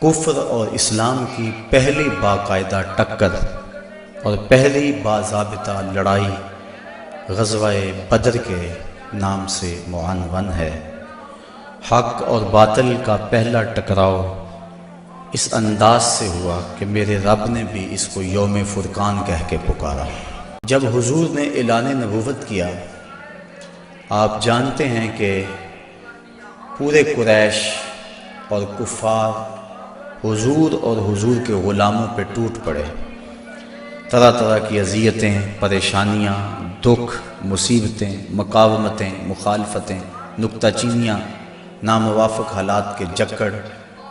کفر اور اسلام کی پہلی باقاعدہ ٹکر اور پہلی باضابطہ لڑائی غزوہ بدر کے نام سے معنون ہے۔ حق اور باطل کا پہلا ٹکراؤ اس انداز سے ہوا کہ میرے رب نے بھی اس کو یوم فرقان کہہ کے پکارا۔ جب حضور نے اعلان نبوت کیا، آپ جانتے ہیں کہ پورے قریش اور کفار حضور اور حضور کے غلاموں پہ ٹوٹ پڑے۔ طرح طرح کی اذیتیں، پریشانیاں، دکھ، مصیبتیں، مقاومتیں، مخالفتیں، نکتہ چینیاں، ناموافق حالات کے جکڑ،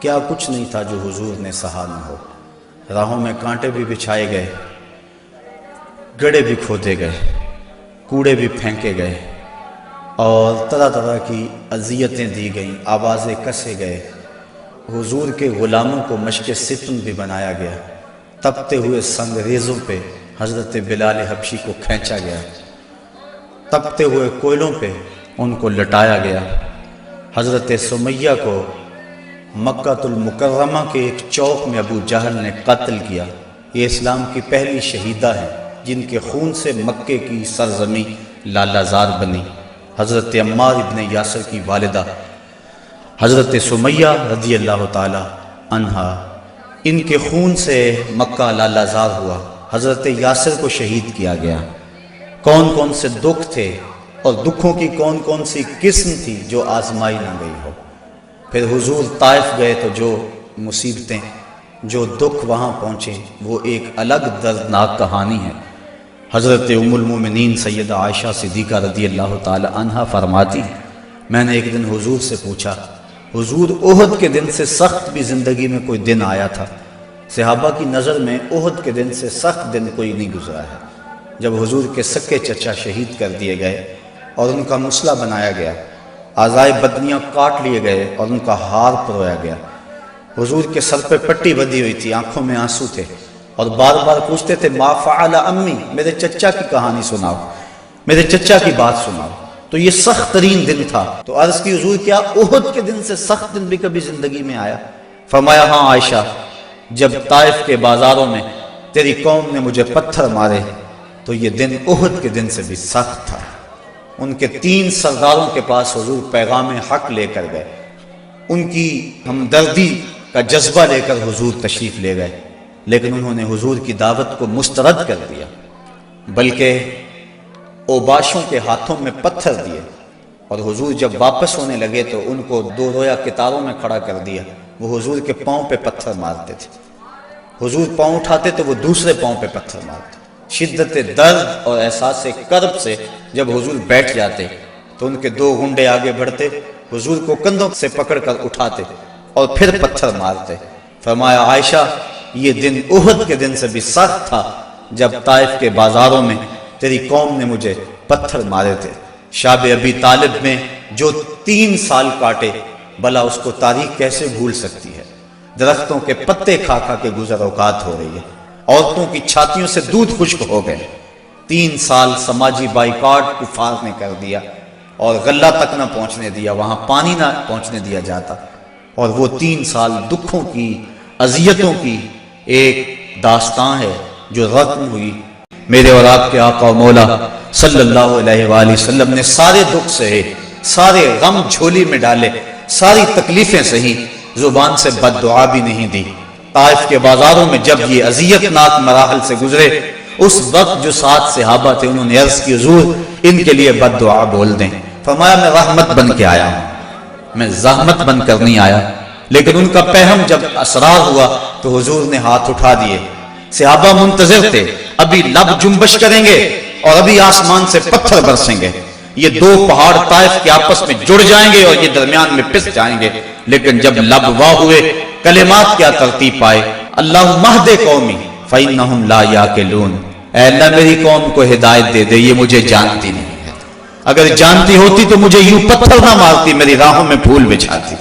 کیا کچھ نہیں تھا جو حضور نے سہا نہ ہو۔ راہوں میں کانٹے بھی بچھائے گئے، گڑھے بھی کھودے گئے، کوڑے بھی پھینکے گئے، اور طرح طرح کی اذیتیں دی گئیں، آوازیں کسے گئے۔ حضور کے غلاموں کو مشق ستم بھی بنایا گیا۔ تپتے ہوئے سنگریزوں پہ حضرت بلال حبشی کو کھینچا گیا، تپتے ہوئے کوئلوں پہ ان کو لٹایا گیا۔ حضرت سمیہ کو مکہ المکرمہ کے ایک چوک میں ابو جہل نے قتل کیا۔ یہ اسلام کی پہلی شہیدہ ہیں جن کے خون سے مکے کی سرزمین لالہ زار بنی۔ حضرت عمار ابن یاسر کی والدہ حضرت سمیہ رضی اللہ تعالی عنہا، ان کے خون سے مکہ لالہ زار ہوا۔ حضرت یاسر کو شہید کیا گیا۔ کون کون سے دکھ تھے اور دکھوں کی کون کون سی قسم تھی جو آزمائی نہ گئی ہو۔ پھر حضور طائف گئے تو جو مصیبتیں، جو دکھ وہاں پہنچے، وہ ایک الگ دردناک کہانی ہے۔ حضرت ام المومنین سیدہ عائشہ صدیقہ رضی اللہ تعالی عنہا فرماتی ہیں، میں نے ایک دن حضور سے پوچھا، حضور احد کے دن سے سخت بھی زندگی میں کوئی دن آیا تھا؟ صحابہ کی نظر میں احد کے دن سے سخت دن کوئی نہیں گزرا ہے۔ جب حضور کے سکے چچا شہید کر دیے گئے اور ان کا مسلح بنایا گیا، اعضائے بدنیاں کاٹ لیے گئے اور ان کا ہار پرویا گیا، حضور کے سر پہ پٹی بندھی ہوئی تھی، آنکھوں میں آنسو تھے، اور بار بار پوچھتے تھے ما فعل امی، میرے چچا کی کہانی سناؤ، میرے چچا کی بات سناؤ۔ تو یہ سخت ترین دن تھا۔ تو عرض کی حضور کیا احد کے دن سے سخت دن بھی کبھی زندگی میں آیا؟ فرمایا ہاں عائشہ، جب طائف کے بازاروں میں تیری قوم نے مجھے پتھر مارے تو یہ دن احد کے دن سے بھی سخت تھا۔ ان کے 3 سرداروں کے پاس حضور پیغام حق لے کر گئے، ان کی ہمدردی کا جذبہ لے کر حضور تشریف لے گئے، لیکن انہوں نے حضور کی دعوت کو مسترد کر دیا، بلکہ اوباشوں کے ہاتھوں میں پتھر دیے، اور حضور جب واپس ہونے لگے تو ان کو 2 رویا کتاروں میں کھڑا کر دیا۔ وہ حضور کے پاؤں پہ پتھر مارتے تھے، حضور پاؤں اٹھاتے تو وہ دوسرے پاؤں پہ پتھر مارتے۔ شدت درد اور احساس کرب سے جب حضور بیٹھ جاتے تو ان کے 2 گنڈے آگے بڑھتے، حضور کو کندھوں سے پکڑ کر اٹھاتے اور پھر پتھر مارتے۔ فرمایا عائشہ، یہ دن احد کے دن سے بھی سخت تھا جب طائف کے بازاروں میں تیری قوم نے مجھے پتھر مارے تھے۔ شاب ابی طالب میں جو 3 سال کاٹے، بھلا اس کو تاریخ کیسے بھول سکتی ہے؟ درختوں کے پتے کھا کھا کے گزر اوقات ہو رہی ہے، عورتوں کی چھاتیوں سے دودھ خشک ہو گئے۔ 3 سال سماجی بائیکاٹ کفار نے کر دیا، اور غلہ تک نہ پہنچنے دیا، وہاں پانی نہ پہنچنے دیا جاتا، اور وہ 3 سال دکھوں کی، اذیتوں کی ایک داستان ہے جو ختم ہوئی۔ میرے اور آپ کے آقا و مولا صلی اللہ علیہ وآلہ وسلم نے سارے دکھ سہے، سارے غم جھولی میں ڈالے، ساری تکلیفیں سہی، زبان سے بد دعا بھی نہیں دی۔ طائف کے بازاروں میں جب یہ اذیت ناک مراحل سے گزرے، اس وقت جو 7 صحابہ تھے انہوں نے عرض کی حضور ان کے لیے بد دعا بول دیں۔ فرمایا میں رحمت بن کے آیا ہوں، میں زحمت بن کر نہیں آیا۔ لیکن ان کا پہم جب اسرار ہوا تو حضور نے ہاتھ اٹھا دیے۔ صحابہ منتظر تھے، ابھی لب جنبش کریں گے اور ابھی آسمان سے پتھر برسیں گے، یہ 2 پہاڑ طائف کے آپس میں جڑ جائیں گے اور یہ درمیان میں پس جائیں گے۔ لیکن جب لب واہ ہوئے، کلمات کیا ترتیب پائے، اللہم اہد قومی فإنہم لا یعقلون، اے اللہ میری قوم کو ہدایت دے دے، یہ مجھے جانتی نہیں ہے، اگر جانتی ہوتی تو مجھے یوں پتھر نہ مارتی، میری راہوں میں پھول بچھاتی۔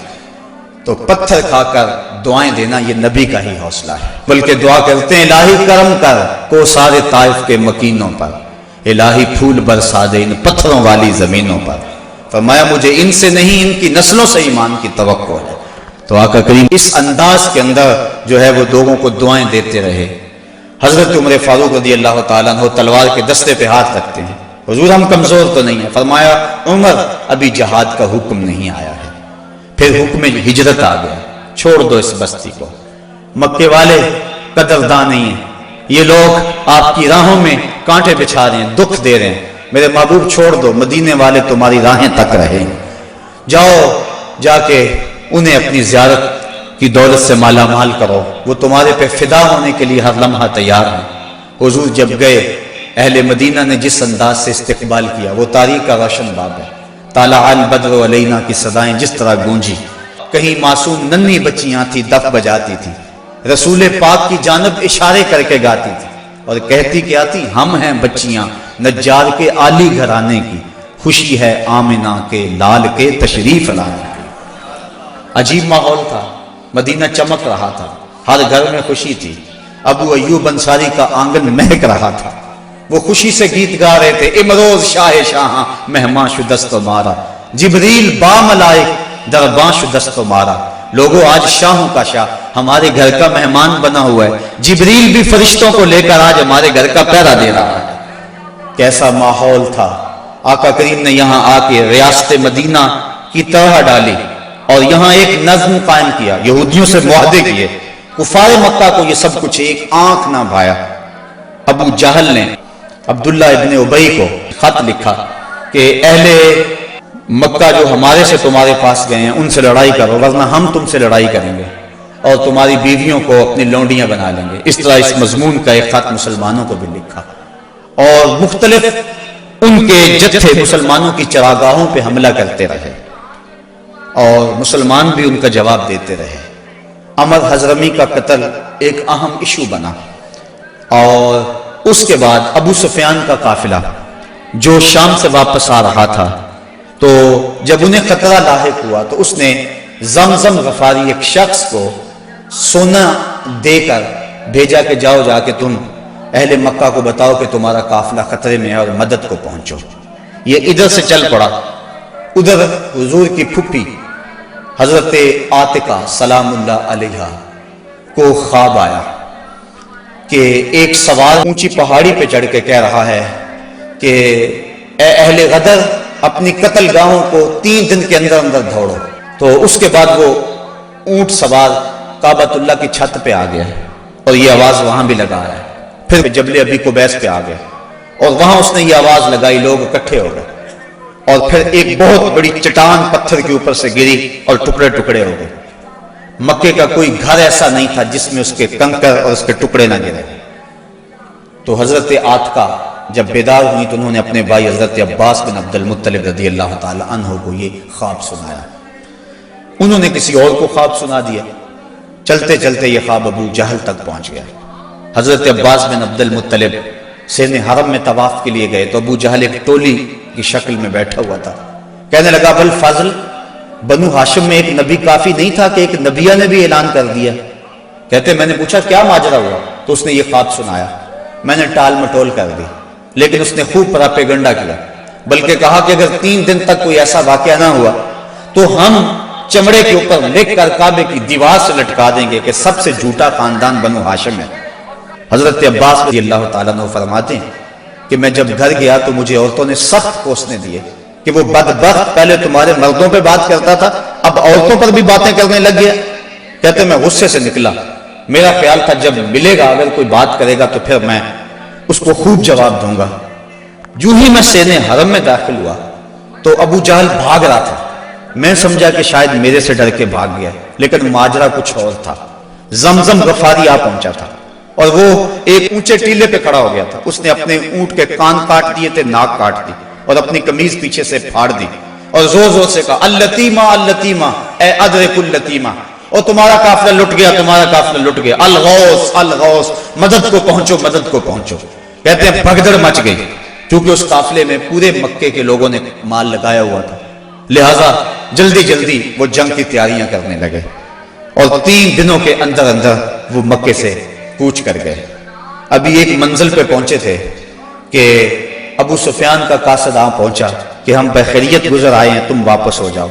تو پتھر کھا کر دعائیں دینا یہ نبی کا ہی حوصلہ ہے، بلکہ دعا کرتے ہیں الہی کرم کر کو سارے طائف کے مکینوں پر، الہی پھول برسا دے ان پتھروں والی زمینوں پر۔ فرمایا مجھے ان سے نہیں، ان کی نسلوں سے ایمان کی توقع ہے۔ تو آقا کریم اس انداز کے اندر جو ہے وہ لوگوں کو دعائیں دیتے رہے۔ حضرت عمر فاروق رضی اللہ تعالیٰ عنہ تلوار کے دستے پہ ہاتھ رکھتے ہیں، حضور ہم کمزور تو نہیں ہیں، فرمایا عمر ابھی جہاد کا حکم نہیں آیا ہے۔ پھر حکم ہجرت آ گیا، چھوڑ دو اس بستی کو، مکے والے قدردان نہیں ہیں، یہ لوگ آپ کی راہوں میں کانٹے بچھا رہے ہیں، دکھ دے رہے ہیں، میرے محبوب چھوڑ دو، مدینے والے تمہاری راہیں تک رہیں، جاؤ جا کے انہیں اپنی زیارت کی دولت سے مالا مال کرو، وہ تمہارے پہ فدا ہونے کے لیے ہر لمحہ تیار ہیں۔ حضور جب گئے، اہل مدینہ نے جس انداز سے استقبال کیا وہ تاریخ کا روشن باب ہے۔ طالع البدر علینا کی صدائیں جس طرح گونجی، کہیں معصوم ننھی بچیاں تھی دف بجاتی تھی، رسول پاک کی جانب اشارے کر کے گاتی تھی اور کہتی کیا تھی، ہم ہیں بچیاں نجار کے عالی گھرانے کی، خوشی ہے آمنہ کے لال کے تشریف لانے کی۔ عجیب ماحول تھا، مدینہ چمک رہا تھا، ہر گھر میں خوشی تھی۔ ابو ایوب انصاری کا آنگن مہک رہا تھا، وہ خوشی سے گیت گا رہے تھے، امروز شاہ شاہاں مہمان شدست مارا، جبریل با ملائک درباں شدست مارا۔ لوگوں آج شاہوں کا شاہ ہمارے گھر کا مہمان بنا ہوا ہے، جبریل بھی فرشتوں کو لے کر آج ہمارے گھر کا پہرا دے رہا ہے۔ کیسا ماحول تھا! آقا کریم نے یہاں آ کے ریاست مدینہ کی طرح ڈالی اور یہاں ایک نظم قائم کیا، یہودیوں سے معاہدے کیے، کفار مکہ کو یہ سب کچھ ایک آنکھ نہ بھایا۔ ابو جہل نے عبداللہ ابن ابی کو خط لکھا کہ اہل مکہ جو ہمارے سے تمہارے پاس گئے ہیں ان سے لڑائی کرو، ورنہ ہم تم سے لڑائی کریں گے اور تمہاری بیویوں کو اپنی لونڈیاں بنا لیں گے۔ اس طرح اس مضمون کا ایک خط مسلمانوں کو بھی لکھا اور مختلف ان کے جتھے مسلمانوں کی چراگاہوں پہ حملہ کرتے رہے اور مسلمان بھی ان کا جواب دیتے رہے۔ عمر حضرمی کا قتل ایک اہم ایشو بنا اور اس کے بعد ابو سفیان کا قافلہ جو شام سے واپس آ رہا تھا، تو جب انہیں خطرہ لاحق ہوا تو اس نے زمزم غفاری ایک شخص کو سونا دے کر بھیجا کہ جاؤ جا کے تم اہل مکہ کو بتاؤ کہ تمہارا قافلہ خطرے میں ہے اور مدد کو پہنچو۔ یہ ادھر سے چل پڑا، ادھر حضور کی پھپھی حضرت عاتقہ سلام اللہ علیہا کو خواب آیا کہ ایک سوار اونچی پہاڑی پہ چڑھ کے کہہ رہا ہے کہ اے اہل غدر اپنی قتل گاہوں کو 3 دن کے اندر اندر دوڑو۔ تو اس کے بعد وہ اونٹ سوار کعبۃ اللہ کی چھت پہ آ گیا اور یہ آواز وہاں بھی لگا ہے، پھر جبل ابی قبیس پہ آ گیا اور وہاں اس نے یہ آواز لگائی، لوگ اکٹھے ہو گئے اور پھر ایک بہت بڑی چٹان پتھر کے اوپر سے گری اور ٹکڑے ٹکڑے ہو گئے۔ مکے کا کوئی گھر ایسا نہیں تھا جس میں اس کے کنکر اور اس کے ٹکڑے نہ گرے۔ تو حضرت عاتقہ جب بیدار ہوئی تو انہوں نے اپنے بھائی حضرت عباس بن عبد المطلب رضی اللہ تعالی عنہ کو یہ خواب سنایا، انہوں نے کسی اور کو خواب سنا دیا، چلتے چلتے یہ خواب ابو جہل تک پہنچ گیا۔ حضرت عباس بن عبد المطلب سین حرم میں طواف کے لیے گئے تو ابو جہل ایک ٹولی کی شکل میں بیٹھا ہوا تھا، کہنے لگا بل فضل بنو ہاشم میں ایک نبی کافی نہیں تھا کہ ایک نبیہ نے بھی اعلان کر دیا؟ کہتے میں نے پوچھا کیا ماجرا ہوا؟ تو اس نے یہ خواب سنایا، میں نے ٹال مٹول کر دی، لیکن اس نے خوب پراپیگنڈا کیا، بلکہ کہا کہ اگر 3 دن تک کوئی ایسا واقعہ نہ ہوا تو ہم چمڑے کے اوپر لکھ کر کعبے کی دیوار سے لٹکا دیں گے کہ سب سے جھوٹا خاندان بنو ہاشم ہے۔ حضرت عباس رضی اللہ تعالیٰ عنہ فرماتے ہیں کہ میں جب گھر گیا تو مجھے عورتوں نے سخت کوسنے دیے کہ وہ بدبخت پہلے تمہارے مردوں پہ بات کرتا تھا اب عورتوں پر بھی باتیں کرنے لگ گیا۔ کہتے میں غصے سے نکلا، میرا خیال تھا جب ملے گا اگر کوئی بات کرے گا تو پھر میں اس کو خوب جواب دوں گا۔ جو ہی میں سین حرم میں داخل ہوا تو ابو جہل بھاگ رہا تھا، میں سمجھا کہ شاید میرے سے ڈر کے بھاگ گیا، لیکن ماجرا کچھ اور تھا۔ زمزم غفاری آ پہنچا تھا اور وہ ایک اونچے ٹیلے پہ کھڑا ہو گیا تھا، اس نے اپنے اونٹ کے کان کاٹ دیے تھے، ناک کاٹ دی اور اپنی قمیض پیچھے سے پھاڑ دی اور زور زور سے کہا اللتیمہ اللتیمہ اے ادرک اللتیمہ، اور تمہارا قافلہ لٹ گیا، تمہارا قافلہ لٹ گیا، الغوث الغوث، مدد کو پہنچو مدد کو پہنچو۔ کہتے ہیں بھگدڑ مچ گئی کیونکہ اس قافلے میں پورے مکے کے لوگوں نے مال لگایا ہوا تھا، لہٰذا جلدی جلدی وہ جنگ کی تیاریاں کرنے لگے اور 3 دنوں کے اندر اندر وہ مکے سے کوچ کر گئے۔ ابھی ایک منزل پہ پہنچے تھے کہ ابو سفیان کا قاصد پہنچا کہ ہم بخیریت گزر آئے ہیں، تم واپس ہو جاؤ۔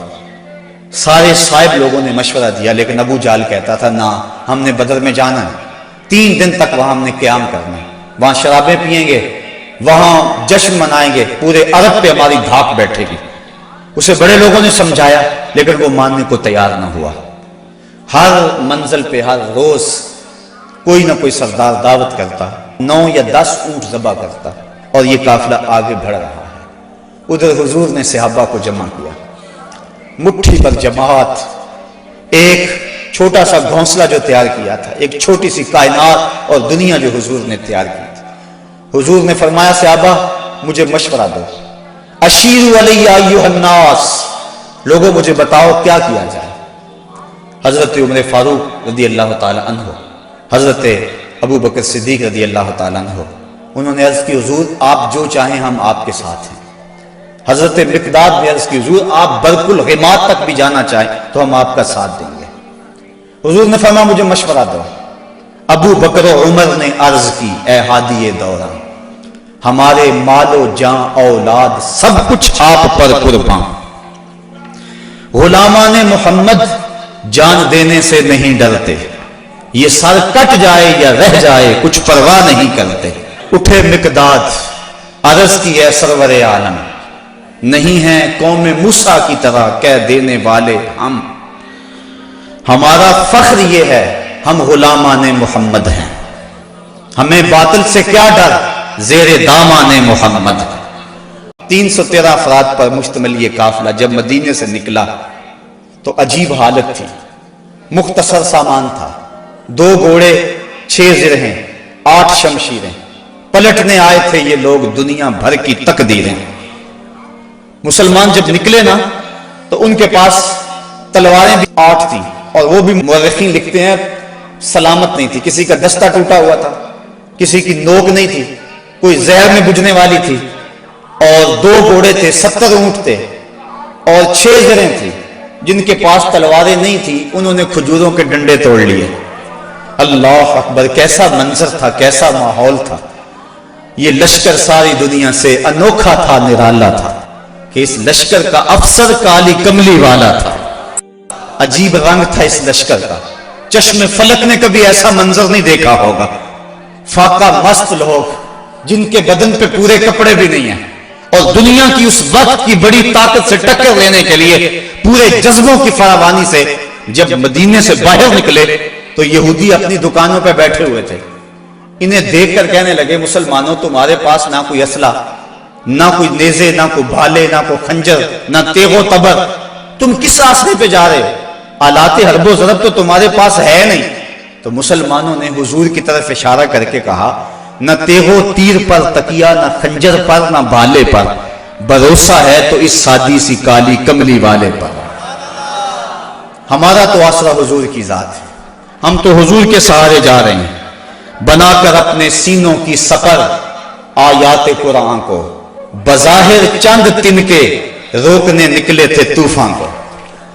سارے صاحب لوگوں نے مشورہ دیا، لیکن ابو جہل کہتا تھا نہ، ہم نے بدر میں جانا ہے، 3 دن تک وہاں ہم نے قیام کرنا ہے، وہاں شرابیں پئیں گے، وہاں جشن منائیں گے، پورے عرب پہ ہماری دھاک بیٹھے گی۔ اسے بڑے لوگوں نے سمجھایا لیکن وہ ماننے کو تیار نہ ہوا۔ ہر منزل پہ ہر روز کوئی نہ کوئی سردار دعوت کرتا، 9 یا 10 اونٹ ذبح کرتا، اور یہ قافلہ آگے بڑھ رہا ہے۔ ادھر حضور نے صحابہ کو جمع کیا، مٹھی پر جماعت، ایک چھوٹا سا گھونسلہ جو تیار کیا تھا، ایک چھوٹی سی کائنات اور دنیا جو حضور نے تیار کی تھی۔ حضور نے فرمایا صحابہ مجھے مشورہ دو، اشیروا علی ایھا الناس، لوگوں مجھے بتاؤ کیا کیا جائے۔ حضرت عمر فاروق رضی اللہ تعالی عنہ، حضرت ابو بکر صدیق رضی اللہ تعالی عنہ، انہوں نے عرض کی حضور آپ جو چاہیں ہم آپ کے ساتھ ہیں۔ حضرت مقداد نے عرض کی حضور آپ برق الغماد تک بھی جانا چاہیں تو ہم آپ کا ساتھ دیں گے۔ حضور نے فرمایا مجھے مشورہ دو۔ ابو بکر و عمر نے عرض کی اے ہادی دوران، ہمارے مال و جان اولاد سب کچھ آپ پر قربان، غلامان محمد جان دینے سے نہیں ڈرتے، یہ سر کٹ جائے یا رہ جائے کچھ پرواہ نہیں کرتے۔ اٹھے مقداد، عرض کی اے سرور عالم، نہیں ہیں قوم موسیٰ کی طرح کہہ دینے والے ہم، ہمارا فخر یہ ہے ہم غلامان محمد ہیں، ہمیں باطل سے کیا ڈر، زیر دامان محمد۔ 313 افراد پر مشتمل یہ قافلہ جب مدینے سے نکلا تو عجیب حالت تھی، مختصر سامان تھا، 2 گھوڑے، 6 زرہیں، 8 شمشیریں، پلٹنے آئے تھے یہ لوگ دنیا بھر کی تقدیریں۔ مسلمان جب نکلے نا تو ان کے پاس تلواریں بھی 8 تھیں، اور وہ بھی مورخین لکھتے ہیں سلامت نہیں تھی، کسی کا دستہ ٹوٹا ہوا تھا، کسی کی نوک نہیں تھی، کوئی زہر میں بجھنے والی تھی، اور 2 گھوڑے تھے، 70 اونٹ تھے، اور 6 زریں تھی۔ جن کے پاس تلواریں نہیں تھی انہوں نے کھجوروں کے ڈنڈے توڑ لیے۔ اللہ اکبر، کیسا منظر تھا، کیسا ماحول تھا۔ یہ لشکر ساری دنیا سے انوکھا تھا، نرالا تھا کہ اس لشکر کا افسر کالی کملی والا تھا، عجیب رنگ تھا اس لشکر کا، چشم فلک نے کبھی ایسا منظر نہیں دیکھا ہوگا۔ فاقہ مست لوگ جن کے بدن پہ پورے کپڑے بھی نہیں ہیں، اور دنیا کی اس وقت کی بڑی طاقت سے ٹکر لینے کے لیے پورے جذبوں کی فراوانی سے جب مدینے سے باہر نکلے تو یہودی اپنی دکانوں پہ بیٹھے ہوئے تھے۔ انہیں دیکھ کر کہنے لگے مسلمانوں تمہارے پاس نہ کوئی اسلحہ، نہ کوئی نیزے، نہ کوئی بھالے، نہ کوئی خنجر، نہ تیغ و تبر، تم کس راستے پہ جا رہے ہو؟ آلات حرب و ضرب تو تمہارے پاس ہے نہیں۔ تو مسلمانوں نے حضور کی طرف اشارہ کر کے کہا نہ تیغ و تیر پر تکیہ، نہ خنجر پر، نہ بھالے پر، بھروسہ ہے تو اس سادی سی کالی کملی والے پر۔ ہمارا تو آسرا حضور کی ذات ہے، ہم تو حضور کے سہارے جا رہے ہیں، بنا کر اپنے سینوں کی سپر آیات قرآن کو، بظاہر چند تنکے روکنے نکلے تھے طوفان کو۔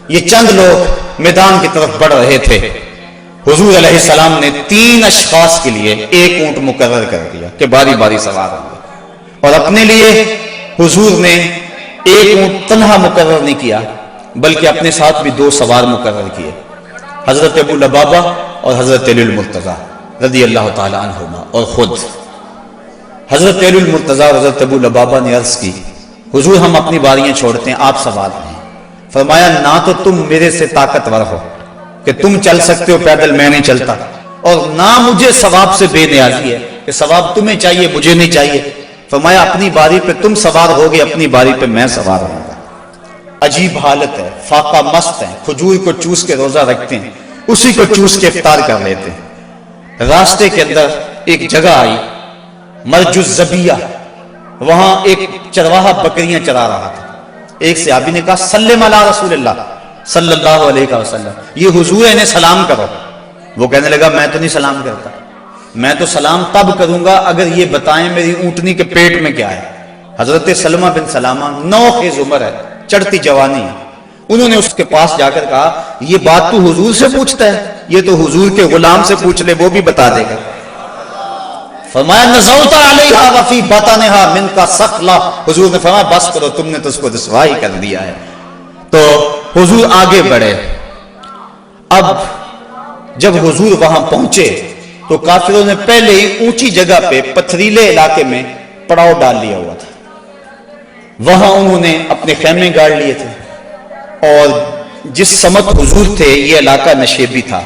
یہ چند لوگ میدان کی طرف بڑھ رہے تھے، حضور علیہ السلام نے 3 اشخاص کے لیے 1 اونٹ مقرر کر دیا کہ باری باری سوار ہوں گے، اور اپنے لیے حضور نے 1 اونٹ تنہا مقرر نہیں کیا بلکہ اپنے ساتھ بھی 2 سوار مقرر کیے، حضرت ابو لبابہ اور حضرت علی المرتضیٰ رضی اللہ تعالی عنہما۔ اور خود حضرت علی المرتضیٰ اور حضرت ابو لبابہ نے عرض کی حضور ہم اپنی باریاں چھوڑتے ہیں، آپ سوار ہیں۔ فرمایا نہ تو تم میرے سے طاقتور ہو کہ تم چل سکتے ہو پیدل، میں نہیں چلتا، اور نہ مجھے ثواب سے بے نیازی ہے کہ ثواب تمہیں چاہیے مجھے نہیں چاہیے۔ فرمایا اپنی باری پہ تم سوار ہوگے، اپنی باری پہ میں سوار ہوں گا۔ عجیب حالت ہے، فاقہ مست ہیں، کھجور کو چوس کے روزہ رکھتے ہیں، اسی کو چوس کے افطار کر لیتے ہیں۔ راستے کے اندر ایک جگہ آئی مرج الزبیہ، وہاں ایک چرواہا بکریاں چرا رہا تھا۔ ایک صحابی نے کہا سلم علی رسول اللہ صلی اللہ علیہ وسلم، یہ حضور ہے انہیں سلام کرو۔ وہ کہنے لگا میں تو نہیں سلام کرتا، میں تو سلام تب کروں گا اگر یہ بتائیں میری اونٹنی کے پیٹ میں کیا ہے۔ حضرت سلمہ بن سلامہ 9 خیز عمر ہے، چڑھتی جوانی ہے، انہوں نے اس کے پاس جا کر کہا یہ بات تو حضور سے پوچھتا ہے، یہ تو حضور کے غلام سے پوچھ لے وہ بھی بتا دے گا۔ فرمایا نزوت علیہا وفی بطنہا منکا سخلا، حضور نے فرمایا بس کرو تم نے تو اس کو رسوا ہی کر دیا ہے۔ تو حضور آگے بڑھے۔ اب جب حضور وہاں پہنچے تو کافروں نے پہلے ہی اونچی جگہ پہ پتھریلے علاقے میں پڑاؤ ڈال لیا ہوا تھا، وہاں انہوں نے اپنے خیمے گاڑ لیے تھے، اور جس سمت حضور تھے یہ علاقہ نشیبی تھا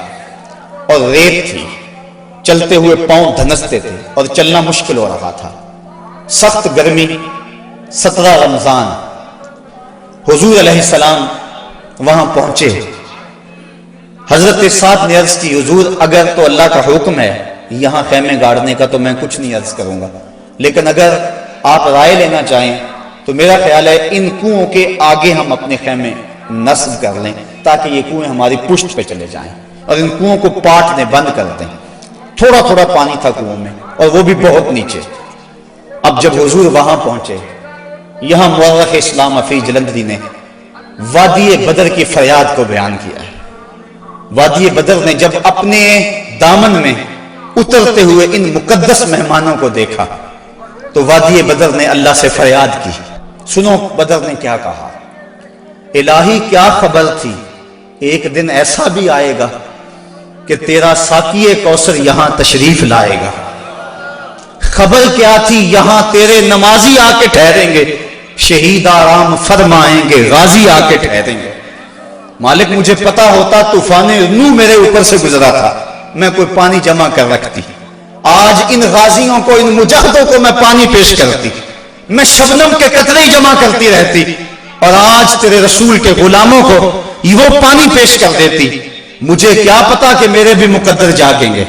اور ریت تھی، چلتے ہوئے پاؤں دھنستے تھے اور چلنا مشکل ہو رہا تھا، سخت گرمی، 17 رمضان۔ حضور علیہ السلام وہاں پہنچے۔ حضرت سعد نے عرض کی حضور اگر تو اللہ کا حکم ہے یہاں خیمے گاڑنے کا تو میں کچھ نہیں عرض کروں گا، لیکن اگر آپ رائے لینا چاہیں تو میرا خیال ہے ان کنووں کے آگے ہم اپنے خیمے نصب کر لیں تاکہ یہ کنویں ہماری پشت پہ چلے جائیں، اور ان کنووں کو پاٹنے بند کر دیں۔ تھوڑا تھوڑا پانی تھا کنووں میں اور وہ بھی بہت نیچے۔ اب جب حضور وہاں پہنچے، یہاں مورخ اسلام حفیظ جلندری نے وادی بدر کی فریاد کو بیان کیا ہے۔ وادی بدر نے جب اپنے دامن میں اترتے ہوئے ان مقدس مہمانوں کو دیکھا تو وادی بدر نے اللہ سے فریاد کی۔ سنو بدر نے کیا کہا، الہی کیا خبر تھی، ایک دن ایسا بھی آئے گا کہ تیرا ساقی کوثر یہاں تشریف لائے گا۔ خبر کیا تھی، یہاں تیرے نمازی آ کے ٹھہریں گے، شہید آرام فرمائیں گے، غازی آ کے ٹھہریں گے۔ مالک مجھے پتا ہوتا طوفان نوح میرے اوپر سے گزرا تھا، میں کوئی پانی جمع کر رکھتی، آج ان غازیوں کو، ان مجاہدوں کو میں پانی پیش کرتی، میں شبنم کے قطرے جمع کرتی رہتی، اور آج تیرے رسول کے غلاموں کو وہ پانی پیش کر دیتی۔ مجھے کیا پتا کہ میرے بھی مقدر جاگیں گے،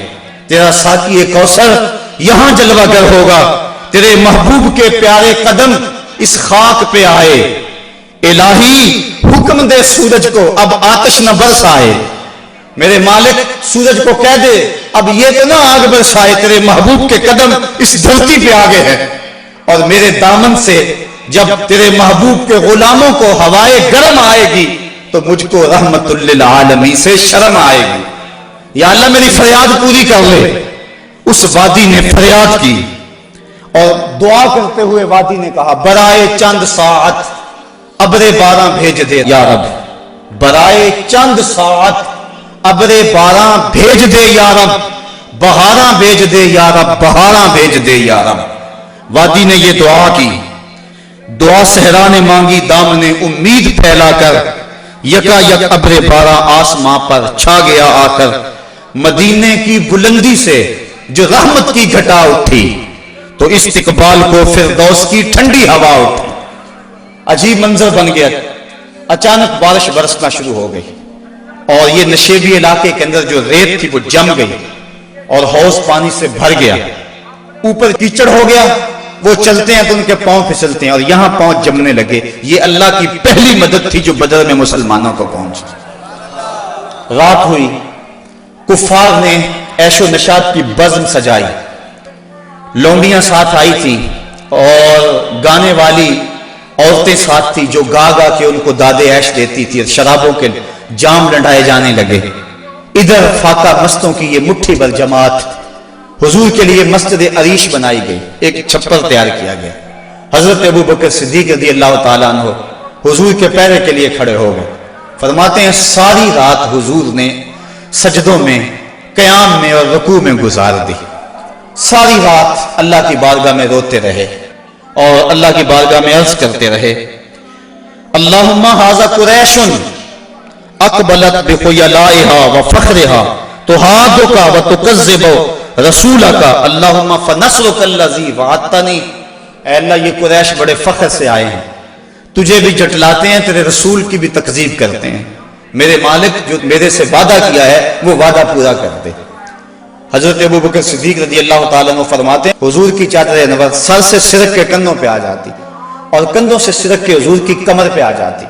تیرا ساقی کوثر یہاں جلوہ گر ہوگا، تیرے محبوب کے پیارے قدم اس خاک پہ آئے، الہی حکم دے سورج کو اب آتش نہ برسائے، میرے مالک سورج کو کہہ دے اب یہ تو نہ آگ برسائے، تیرے محبوب کے قدم اس دھرتی پہ آگے ہیں، اور میرے دامن سے جب تیرے محبوب کے غلاموں کو ہوائے گرم آئے گی تو مجھ کو رحمت للعالمین سے شرم آئے گی، یا اللہ میری فریاد پوری کر لے۔ اس وادی نے فریاد کی اور دعا کرتے ہوئے وادی نے کہا برائے چند ساعت ابر بارہ بھیج دے یا رب، برائے چند ساعت ابر بارہ بھیج دے یا رب، بہاراں بھیج دے یا رب، بہاراں بھیج دے یا رب۔ وادی نے یہ دعا کی، دعا صحرا نے مانگی، دام نے امید پھیلا کر، یکا یک ابر بارہ آسماں پر چھا گیا آ کر، مدینے کی بلندی سے جو رحمت کی گھٹا اٹھی تو استقبال کو فردوس کی ٹھنڈی ہوا اٹھی۔ عجیب منظر بن گیا، اچانک بارش برسنا شروع ہو گئی اور یہ نشیبی علاقے کے اندر جو ریت تھی وہ جم گئی اور حوض پانی سے بھر گیا، اوپر کیچڑ ہو گیا، وہ چلتے ہیں تو ان کے پاؤں پھسلتے ہیں اور یہاں پاؤں جمنے لگے۔ یہ اللہ کی پہلی مدد تھی جو بدر میں مسلمانوں کو پہنچی۔ رات ہوئی، کفار نے عیش و نشاط کی بزم سجائی، لونڈیاں ساتھ آئی تھی اور گانے والی عورتیں ساتھ تھی جو گا گا کے ان کو داد عیش دیتی تھی، شرابوں کے جام لڑائے جانے لگے۔ ادھر فاقہ مستوں کی یہ مٹھی بھر جماعت، حضور کے لیے مسجد عریش بنائی گئی، ایک چھپر تیار کیا گیا۔ حضرت ابو بکر صدیق رضی اللہ تعالیٰ عنہ حضور کے پیرے کے لیے کھڑے ہو گئے۔ فرماتے ہیں ساری رات حضور نے سجدوں میں، قیام میں اور رکوع میں گزار دی، ساری رات اللہ کی بارگاہ میں روتے رہے اور اللہ کی بارگاہ میں عرض کرتے رہے اللہم ھذا قریش اقبلت بخیلائھا وفخرھا تحادک وتکذب رسولک اللہم فنصرک الذی وعدتنی۔ اے اللہ یہ قریش بڑے فخر سے آئے ہیں، تجھے بھی جھٹلاتے ہیں، تیرے رسول کی بھی تکذیب کرتے ہیں، میرے مالک جو میرے سے وعدہ کیا ہے وہ وعدہ پورا کر دے۔ حضرت ابو بکر صدیق رضی اللہ تعالیٰ عنہ فرماتے ہیں حضور کی چادر انور سر سے سرک کے کندھوں پہ آ جاتی اور کندھوں سے سرک کے حضور کی کمر پہ آ جاتی،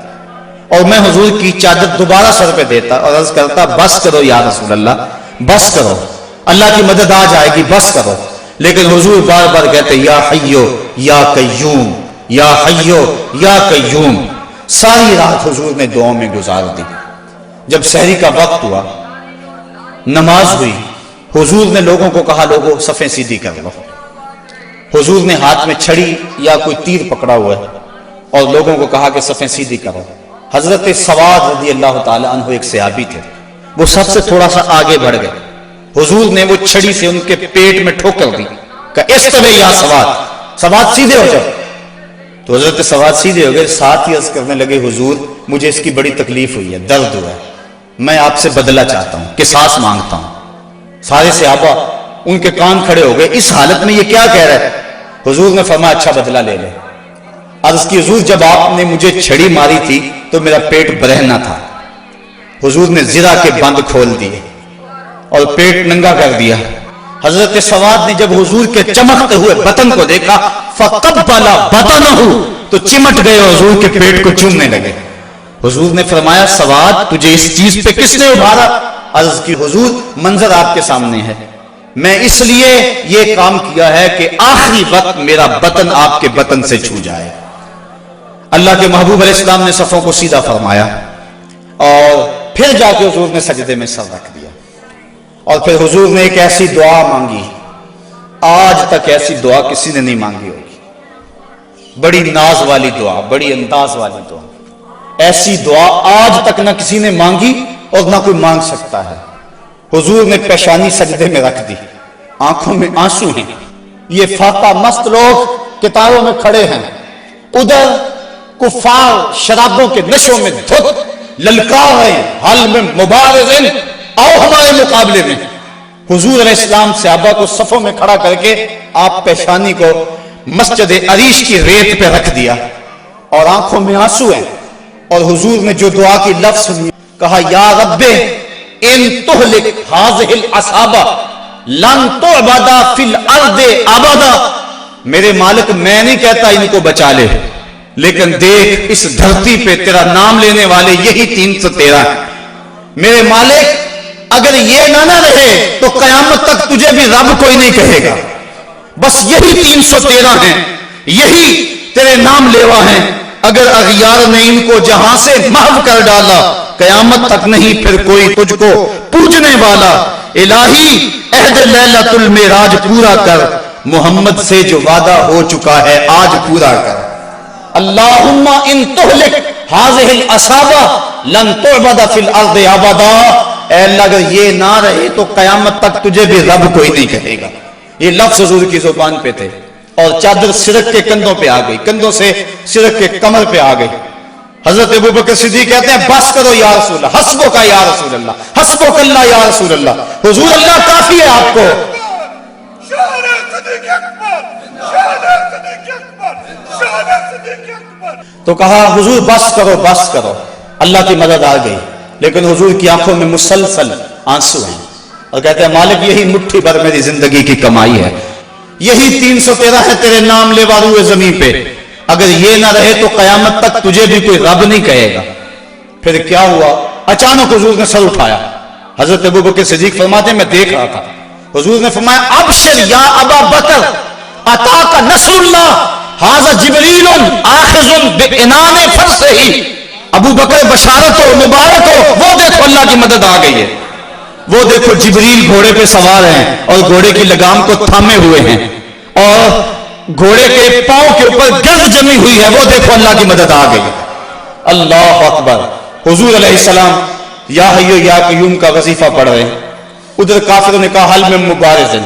اور میں حضور کی چادر دوبارہ سر پہ دیتا اور عرض کرتا بس کرو یا رسول اللہ، بس کرو، اللہ کی مدد آ جائے گی، بس کرو۔ لیکن حضور بار بار کہتے یا حیو یا قیوم، یا حیو یا قیوم۔ ساری رات حضور نے دعاؤں میں گزار دی۔ جب سحری کا وقت ہوا، نماز ہوئی، حضور نے لوگوں کو کہا لوگوں صفیں سیدھی کر لو۔ حضور نے ہاتھ میں چھڑی یا کوئی تیر پکڑا ہوا ہے اور لوگوں کو کہا کہ صفیں سیدھی کرو۔ حضرت سواد رضی اللہ تعالی عنہ ایک صحابی تھے، وہ سب سے تھوڑا سا آگے بڑھ گئے، حضور نے وہ چھڑی سے ان کے پیٹ میں ٹھوکر دی کہ اس طرح یا سواد سیدھے ہو جاؤ۔ تو حضرت سواد سیدھے ہو گئے، ساتھ ہی عرض کرنے لگے حضور مجھے اس کی بڑی تکلیف ہوئی ہے، درد ہوا ہے، میں آپ سے بدلہ چاہتا ہوں، قصاص مانگتا ہوں۔ سارے صحابہ ان کے کان کھڑے ہو گئے، اس حالت میں یہ کیا کہہ رہا ہے؟ حضور نے فرمایا اچھا بدلہ لے لے۔ عرض کی حضور جب آپ نے مجھے چھڑی ماری تھی تو میرا پیٹ برہنہ تھا، حضور نے زرہ کے بند کھول دیے اور پیٹ ننگا کر دیا۔ حضرت سواد نے جب حضور کے چمکتے ہوئے بطن کو دیکھا فَقَبَّلَ بَطَنَهُ، تو چمٹ گئے اور حضور کے پیٹ کو چومنے لگے۔ حضور نے فرمایا سواد تجھے اس چیز پہ کس نے ابھارا؟ عرض کی حضور منظر آپ کے سامنے ہے، میں اس لیے یہ کام کیا ہے کہ آخری وقت میرا بطن آپ کے بطن سے چھو جائے۔ اللہ کے محبوب علیہ السلام نے صفوں کو سیدھا فرمایا اور پھر جا کے حضور نے سجدے میں سر رکھ دیا، اور پھر حضور نے ایک ایسی دعا مانگی، آج تک ایسی دعا کسی نے نہیں مانگی ہوگی، بڑی ناز والی دعا، بڑی انداز والی دعا، ایسی دعا آج تک نہ کسی نے مانگی اور نہ کوئی مانگ سکتا ہے۔ حضور نے پیشانی سجدے میں رکھ دی، آنکھوں میں آنسو ہیں، یہ فاقہ مست لوگ کتاروں میں کھڑے ہیں، ادھر کفار شرابوں کے نشوں میں دھت للکار رہے ہیں، حل میں مبارزن آؤ ہمارے مقابلے میں۔ حضور علیہ السلام صحابہ کو صفوں میں کھڑا کر کے آپ پیشانی کو مسجد عریش کی ریت پہ رکھ دیا اور آنکھوں میں آنسو ہیں، اور حضور نے جو دعا کی لفظ سنی، کہا یا رب ان تہلک ہذہ العصابہ لن تعبد فی الارض ابدا، میرے مالک میں نہیں کہتا ان کو بچا لے، لیکن دیکھ اس دھرتی پہ تیرا نام لینے والے یہی 313 ہیں، میرے مالک اگر یہ نہ رہے تو قیامت تک تجھے بھی رب کوئی نہیں کہے گا، بس یہی 313 ہیں، یہی تیرے نام لیوا ہیں، اگر اغیار نے ان کو جہاں سے محو کر ڈالا قیامت تک نہیں پھر کوئی تجھ کو پوجنے والا، الہی عہد لیلۃ المعراج پورا کر، محمد سے جو وعدہ ہو چکا ہے آج پورا کر، اللہم ان تہلک ہذہ العصابہ لن تعبد فی الارض ابدا، اے اللہ اگر یہ نہ رہے تو قیامت تک تجھے بھی رب کوئی نہیں کہے گا۔ یہ لفظ حضور کی زبان پہ تھے، اور چادر سرک کے کندھوں پہ آ گئی، کندھوں سے سرک کے کمر پہ آ گئی۔ حضرت ابوبکر صدیق کہتے ہیں بس کرو یا رسول اللہ، حسبک یا رسول اللہ، حسبک اللہ یا رسول اللہ، حضور اللہ کافی ہے آپ کو۔ تو کہا حضور بس کرو، اللہ کی مدد آ گئی، لیکن حضور کی آنکھوں میں مسلسل آنسو ہیں، اور کہتے ہیں مالک یہی مٹھی بھر میری زندگی کی کمائی ہے، یہی 313 ہے تیرے نام لیوا روئے زمین پہ، اگر یہ نہ رہے تو قیامت تک تجھے بھی کوئی رب نہیں کہے گا۔ پھر کیا ہوا؟ اچانک حضور نے سر اٹھایا، حضرت ابوبکر صدیق فرماتے ہیں میں دیکھ رہا تھا، حضور نے فرمایا ابشر یا ابا بکر اتاک نصر اللہ ھذا جبریل آخذ بعنان فرسہ، ابو بکر بشارت ہو، مبارک ہو، وہ دیکھو اللہ کی مدد آ گئی ہے، وہ دیکھو جبریل گھوڑے پہ سوار ہیں اور گھوڑے کی لگام کو تھامے ہوئے ہیں، اور گھوڑے کے پاؤں کے اوپر گرد جمی ہوئی ہے، وہ دیکھو اللہ کی مدد آ گئی۔ اللہ اکبر۔ حضور علیہ السلام یا حیو یا قیوم کا وظیفہ پڑھ رہے ہیں، ادھر کافروں نے کہا حل میں مبارزن،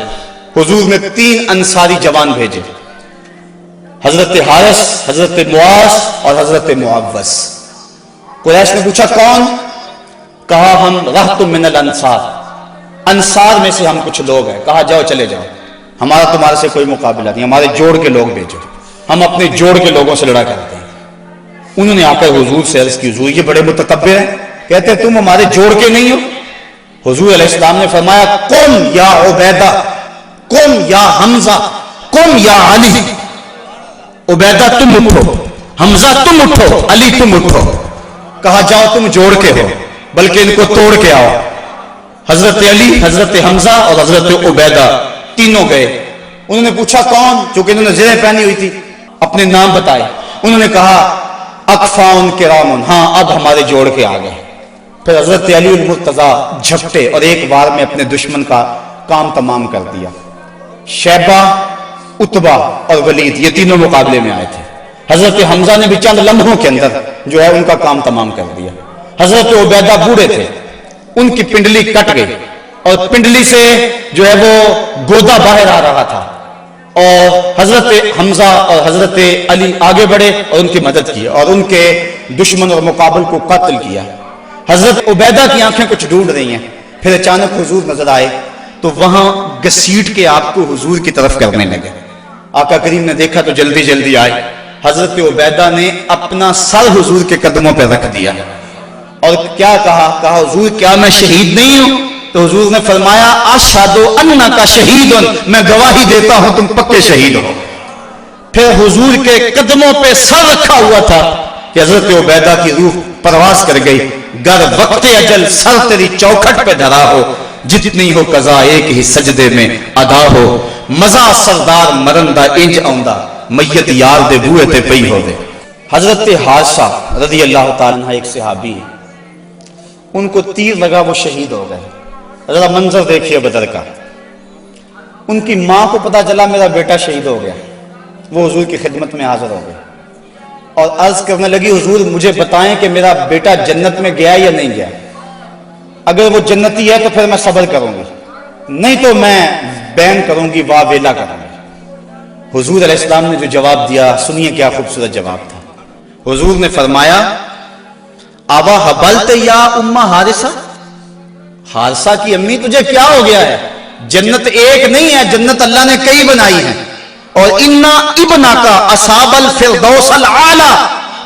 حضور نے 3 انصاری جوان بھیجے، حضرت حارث، حضرت معاذ اور حضرت معوذ۔ قریش نے پوچھا کون؟ کہا ہم رہت من الانصار، انصار میں سے ہم کچھ لوگ ہیں، کہا جاؤ چلے جاؤ، ہمارا تمہارے سے کوئی مقابلہ نہیں، ہمارے جوڑ کے لوگ بھیجو، ہم اپنے جوڑ کے لوگوں سے لڑا کرتے ہیں۔ انہوں نے آ کر حضور سے عرض کی حضور یہ بڑے متکبر ہیں، کہتے ہیں تم ہمارے جوڑ کے نہیں ہو۔ حضور علیہ السلام نے فرمایا قم یا عبیدہ، قم یا حمزہ، قم یا علی، عبیدہ تم اٹھو، حمزہ تم اٹھو، علی تم اٹھو۔ کہا جاؤ تم جوڑ کے ہو، بلکہ ان کو توڑ کے آؤ۔ حضرت علی، حضرت حمزہ اور حضرت عبیدہ تینوں گئے۔ انہوں نے پوچھا کون؟ چونکہ انہوں نے زرہیں پہنی ہوئی تھی، اپنے نام بتائے۔ انہوں نے کہا اکفاؤن کرامن، ہاں اب ہمارے جوڑ کے آ گئے۔ پھر حضرت علی المرتضیٰ جھپٹے اور ایک بار میں اپنے دشمن کا کام تمام کر دیا۔ شیبہ، عتبہ اور ولید یہ تینوں مقابلے میں آئے تھے۔ حضرت حمزہ نے بھی چند لمحوں کے اندر جو ہے ان کا کام تمام کر دیا. حضرت عبیدہ بوڑھے تھے، ان کی پنڈلی کٹ گئی اور پنڈلی سے جو ہے وہ گودا باہر آ رہا تھا، اور حضرت حمزہ اور حضرت علی آگے بڑھے اور ان کی مدد کی اور ان کے دشمن اور مقابل کو قتل کیا. حضرت عبیدہ کی آنکھیں کچھ ڈھونڈ رہی ہیں، پھر اچانک حضور نظر آئے تو وہاں گھسیٹ کے آپ کو حضور کی طرف کرنے لگے. آقا کریم نے دیکھا تو جلدی جلدی آئے. حضرت عبیدہ نے اپنا سر حضور کے قدموں پہ رکھ دیا اور کیا کہا حضور کیا میں شہید نہیں ہوں؟ تو حضور نے فرمایا اشہد انک شہید، میں گواہی دیتا ہوں تم پکے شہید ہو. پھر حضور کے قدموں پہ سر رکھا ہوا تھا کہ حضرت عبیدہ کی روح پرواز کر گئی. گر وقت اجل سر تیری چوکھٹ پہ دھرا ہو، جتنی ہو قضا ایک ہی سجدے میں ادا ہو. مزہ سردار مرندہ انج آؤندا، میت یار دے بوئے تے پئی ہو دے. حضرت حارثہ رضی اللہ تعالیٰ عنہ ایک صحابی ہیں، ان کو تیر لگا، وہ شہید ہو گئے. ذرا منظر دیکھیے بدر کا. ان کی ماں کو پتا چلا میرا بیٹا شہید ہو گیا، وہ حضور کی خدمت میں حاضر ہو گئے اور عرض کرنے لگی حضور مجھے بتائیں کہ میرا بیٹا جنت میں گیا یا نہیں گیا. اگر وہ جنتی ہے تو پھر میں صبر کروں گی، نہیں تو میں بین کروں گی، واہ ویلا کروں گی. حضور علیہ السلام نے جو جواب دیا سنیے کیا خوبصورت جواب تھا. حضور نے فرمایا آبا حبلت یا امہ حارثہ، حارثہ کی امی تجھے کیا ہو گیا ہے؟ جنت ایک نہیں ہے، جنت اللہ نے کئی بنائی ہیں. اور انا ابنا کا اصحاب الفردوس الاعلی،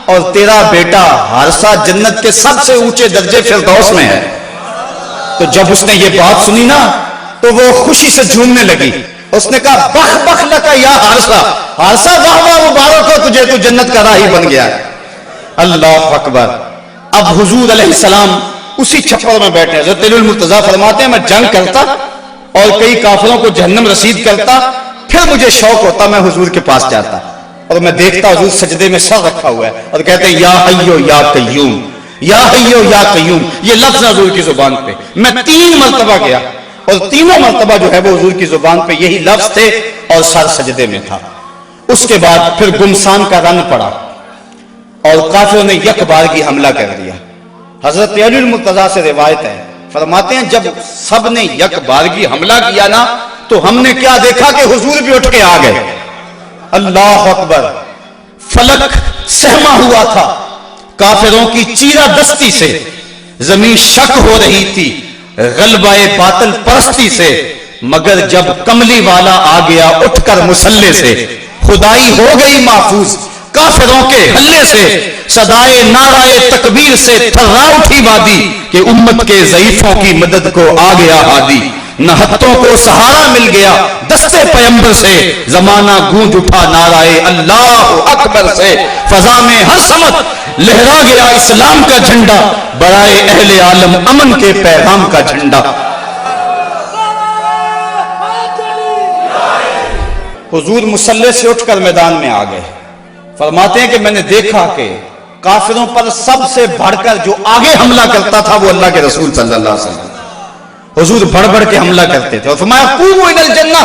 اور تیرا بیٹا حارثہ جنت کے سب سے اونچے درجے فردوس میں ہے. تو جب اس نے یہ بات سنی نا تو وہ خوشی سے جھومنے لگی. اس نے کہا بخ بخ لکا یا حارثہ، حارثہ واہ واہ مبارک ہو تجھے، تو جنت کا راہی بن گیا. اللہ اکبر. اب حضور علیہ السلام اسی چھپر میں بیٹھے. حضرت علی المرتضیٰ فرماتے ہیں میں جنگ کرتا اور کئی کافروں کو جہنم رسید کرتا، پھر مجھے شوق ہوتا میں حضور کے پاس جاتا اور میں دیکھتا حضور سجدے میں سر رکھا ہوا ہے اور کہتے ہیں یا حیو یا قیوم، یا حیو یا قیوم. یہ لفظ حضور کی زبان پہ میں 3 مرتبہ گیا اور تینوں مرتبہ جو ہے وہ حضور کی زبان پہ یہی لفظ تھے اور سر سجدے میں تھا. اس کے بعد پھر گمسان کا رن پڑا اور کافروں نے یک بارگی حملہ کر دیا. حضرت علی المرتضیٰ سے روایت ہے، فرماتے ہیں جب سب نے یک بارگی حملہ کیا نا تو ہم نے کیا دیکھا کہ حضور بھی اٹھ کے آ گئے. اللہ اکبر. فلک سہما ہوا تھا کافروں کی چیرہ دستی سے، زمین شک ہو رہی تھی غلبہ باطل پرستی سے، مگر جب کملی والا آ گیا اٹھ کر مسلح سے، خدائی ہو گئی محفوظ کافروں کے حلے سے. صدائے نعرہ تکبیر سے تھرا اٹھی وادی کہ امت کے ضعیفوں کی مدد کو آ گیا ہادی. نہتوں کو سہارا مل گیا دستے پیمبر سے، زمانہ گونج اٹھا نعرہ اللہ اکبر سے. فضا میں ہر سمت لہرا گیا اسلام کا جھنڈا، برائے اہل عالم امن کے پیغام کا جھنڈا. حضور مسلح سے اٹھ کر میدان میں آ گئے. فرماتے ہیں کہ میں نے دیکھا کہ کافروں پر سب سے بڑھ کر جو آگے حملہ کرتا تھا وہ اللہ کے رسول صلی اللہ علیہ وسلم. حضور بڑھ بڑھ کے حملہ کرتے تھے اور فرمایا قوموا الی الجنہ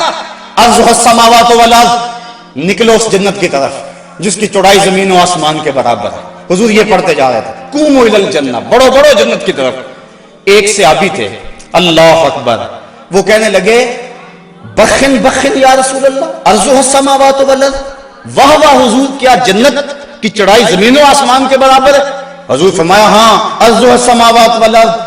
عرضها السماوات والارض، نکلو اس جنت کی طرف جس کی چوڑائی زمین و آسمان کے برابر ہے. حضور یہ پڑھتے جا رہے تھے قوموا الی الجنہ، بڑھو بڑھو جنت کی طرف. ایک صحابی تھے اللہ اکبر، وہ کہنے لگے بخن بخن یا رسول اللہ عرضها السماوات والارض، واہ واہ حضور کیا جنت کی چڑھائی زمین و آسمان کے برابر ہے؟ حضور فرمایا ہاں عرضها السماوات والارض.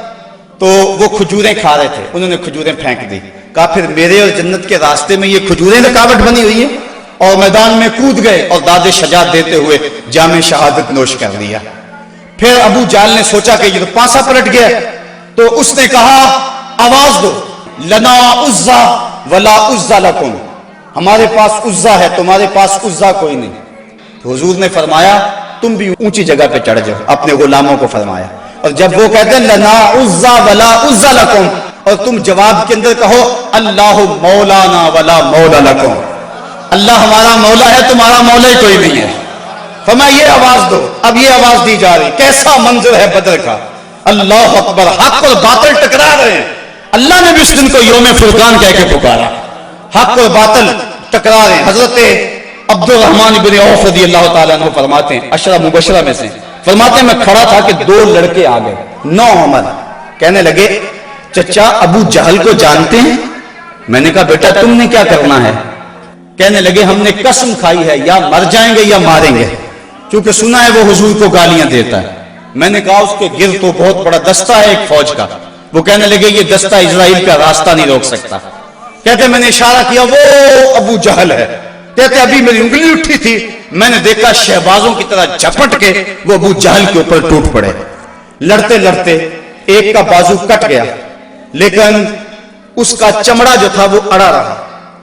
تو وہ کھجوریں کھا رہے تھے، انہوں نے کھجوریں پھینک دی. کہا پھر میرے اور جنت کے راستے میں یہ کھجوریں رکاوٹ بنی ہوئی ہیں، اور میدان میں کود گئے اور داد شجاعت دیتے ہوئے جام شہادت نوش کر لیا. پھر ابو جہل نے سوچا کہ یہ تو پانسا پلٹ گیا، تو اس نے کہا آواز دو لنا عزا ولا عزا لکم، ہمارے پاس عزا ہے تمہارے پاس عزا کوئی نہیں. تو حضور نے فرمایا تم بھی اونچی جگہ پہ چڑھ جاؤ، اپنے غلاموں کو فرمایا. اور جب وہ کہتے ہیں لنا عزا ولا عزا لکم، اور تم جواب کے اندر کہو اللہ مولانا ولا مولا لکم، اللہ ہمارا مولا ہے تمہارا مولا ہی کوئی نہیں ہے. فرمایا یہ آواز دو. اب یہ آواز دی جا رہی. کیسا منظر ہے بدر کا. اللہ اکبر. حق اور باطل ٹکرا رہے ہیں. اللہ نے بھی اس دن کو یوم فرقان کہہ کے پکارا. حق اور باطل ٹکرا رہے ہیں. حضرت عبد الرحمن بن عوف رضی اللہ تعالیٰ عنہ فرماتے ہیں، عشرہ مبشرہ میں سے، فرماتے ہیں میں کھڑا تھا کہ 2 لڑکے آ گئے، نوعمر، کہنے لگے چچا ابو جہل کو جانتے ہیں؟ میں نے کہا بیٹا تم نے کیا کرنا ہے؟ کہنے لگے ہم نے قسم کھائی ہے یا مر جائیں گے یا ماریں گے، کیونکہ سنا ہے وہ حضور کو گالیاں دیتا ہے۔ میں نے کہا اس کے گرد تو بہت بڑا دستہ ہے ایک فوج کا۔ وہ کہنے لگے یہ دستہ اسرائیل کا راستہ نہیں روک سکتا۔ کہتے میں نے اشارہ کیا وہ ابو جہل ہے۔ کہتے ابھی میری انگلی اٹھی تھی، میں نے دیکھا شہبازوں کی طرح جھپٹ کے وہ ابو جہل کے اوپر ٹوٹ پڑے۔ لڑتے لڑتے ایک کا بازو کٹ گیا، لیکن اس کا چمڑا جو تھا وہ اڑا رہا،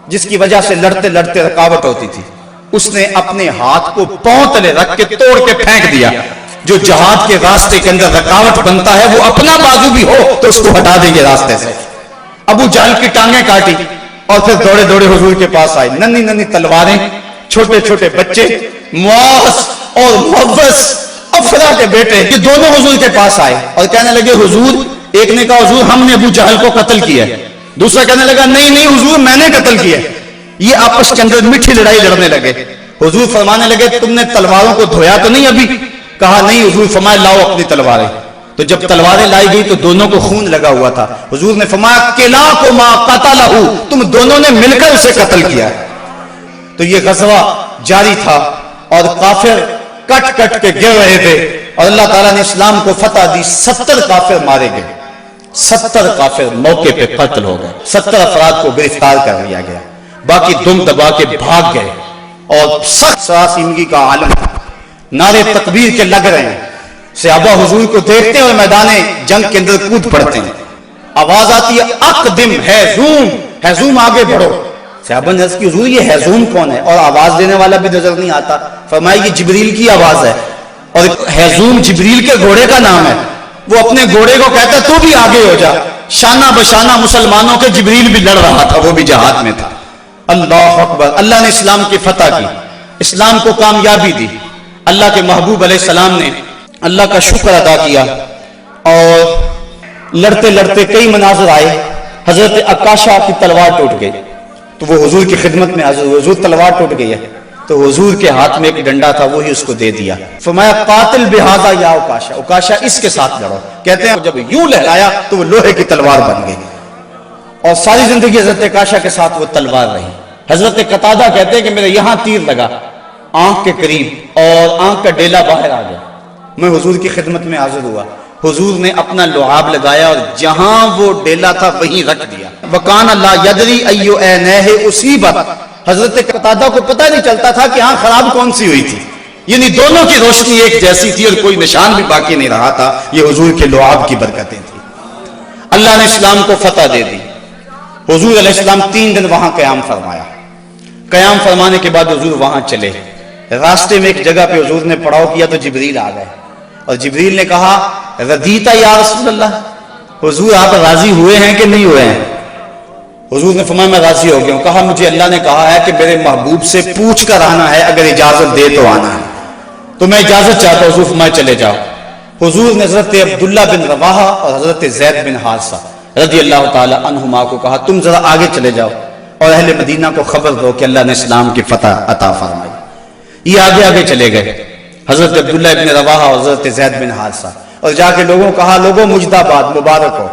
جس کی وجہ سے لڑتے لڑتے رکاوٹ ہوتی تھی۔ اس نے اپنے ہاتھ کو پاؤں تلے رکھ کے توڑ کے پھینک دیا۔ جو جہاد کے راستے کے اندر رکاوٹ بنتا ہے وہ اپنا بازو بھی ہو تو اس کو ہٹا دیں گے راستے سے۔ ابو جہل کی ٹانگیں کاٹی اور پھر دوڑے دوڑے حضور کے پاس آئے، ننھی ننھی تلواریں، چھوٹے چھوٹے بچے، معاذ اور محوذ افرا کے بیٹے، یہ دونوں حضور کے پاس آئے اور کہنے لگے حضور، ایک نے کہا حضور ہم نے ابو جہل کو قتل کیا ہے، دوسرا کہنے لگا نہیں نہیں حضور میں نے قتل کیا۔ یہ آپس کے اندر میٹھی لڑائی لڑنے لگے۔ حضور فرمانے لگے تم نے تلواروں کو دھویا تو نہیں ابھی؟ کہا نہیں حضور۔ فرمایا لاؤ اپنی تلواریں۔ تو جب تلواریں لائی گئی تو دونوں کو خون لگا ہوا تھا۔ حضور نے فرمایا کلاکما قتلہ، تم دونوں نے مل کر اسے قتل کیا۔ تو یہ غزوہ جاری تھا اور کافر کٹ کٹ کے گر رہے تھے اور اللہ تعالیٰ نے اسلام کو فتح دی۔ 70 کافر مارے گئے، 70 کافر موقع پہ قتل ہو گئے، 70 افراد کو گرفتار کر لیا گیا، باقی دم دبا کے بھاگ گئے اور سخت سراسیمگی کا عالم، نعرے تکبیر کے لگ رہے ہیں۔ صحابہ حضور کو دیکھتے ہیں اور میدان جنگ کے اندر کود پڑتے ہیں۔ آواز آتی ہے اقدم ہیزوم، ہیزوم آگے بڑھو۔ صحابہ نے عرض کی حضور یہ ہیزوم کون ہے؟ اور آواز دینے والا بھی نظر نہیں آتا۔ فرمایا یہ جبریل کی آواز ہے، اور ہیزوم جبریل کے گھوڑے کا نام ہے۔ وہ اپنے گھوڑے کو کہتا ہے تو بھی آگے ہو جا۔ شانہ بشانہ مسلمانوں کے جبریل بھی لڑ رہا تھا، وہ بھی جہاد میں تھا۔ اللہ اکبر۔ اللہ نے اسلام کی فتح کی، اسلام کو کامیابی دی۔ اللہ کے محبوب علیہ السلام نے اللہ کا شکر ادا کیا اور لڑتے لڑتے کئی مناظر آئے۔ حضرت عکاشہ کی تلوار ٹوٹ گئی تو وہ حضور کی خدمت میں حاضر ہوئے، حضور تلوار ٹوٹ گئی ہے، تو حضور کے ہاتھ میں ایک ڈنڈا تھا وہی اس کو دے دیا۔ فرمایا قاتل بہذا یا عکاشہ، عکاشہ اس کے ساتھ لڑو۔ کہتے ہیں جب یوں لہرایا تو وہ لوہے کی تلوار بن گئی اور ساری زندگی حضرت عکاشہ کے ساتھ وہ تلوار رہی۔ حضرت قتادہ کہتے ہیں کہ میرے یہاں تیر لگا آنکھ کے قریب اور آنکھ کا ڈیلا باہر آ گیا۔ میں حضور کی خدمت میں حاضر ہوا، حضور نے اپنا لعاب لگایا اور جہاں وہ ڈیلا تھا وہیں رکھ دیا۔ وکان لا یدری ایو عینیہ اصیبت، حضرت قتادہ کو پتہ نہیں چلتا تھا کہ ہاں خراب کون سی ہوئی تھی، یعنی دونوں کی روشنی ایک جیسی تھی اور کوئی نشان بھی باقی نہیں رہا تھا۔ یہ حضور کے لعاب کی برکتیں تھیں۔ اللہ نے اسلام کو فتح دے دی۔ حضور علیہ السلام 3 دن وہاں قیام فرمایا۔ قیام فرمانے کے بعد حضور وہاں چلے، راستے میں ایک جگہ پہ حضور نے پڑاؤ کیا تو جبریل آ گئے اور جبریل نے کہا ردیتا یا رسول اللہ، حضور آپ راضی ہوئے ہیں کہ نہیں ہوئے ہیں؟ حضور نے فرمایا میں راضی ہو گیا ہوں۔ کہا مجھے اللہ نے کہا ہے کہ میرے محبوب سے پوچھ کر آنا ہے، اگر اجازت دے تو آنا ہے، تو میں اجازت چاہتا ہوں۔ حضور فرمایا چلے جاؤ۔ حضور نے حضرت عبداللہ بن رواحہ اور حضرت زید بن حارثہ رضی اللہ تعالی عنہما کو کہا تم ذرا آگے چلے جاؤ اور اہل مدینہ کو خبر دو کہ اللہ نے اسلام کی فتح عطا فرمائی۔ یہ آگے آگے چلے گئے، حضرت عبداللہ بن رواحہ اور حضرت زید بن حارثہ، اور جا کے لوگوں کو کہا لوگوں مجدہ باد، مبارک ہو،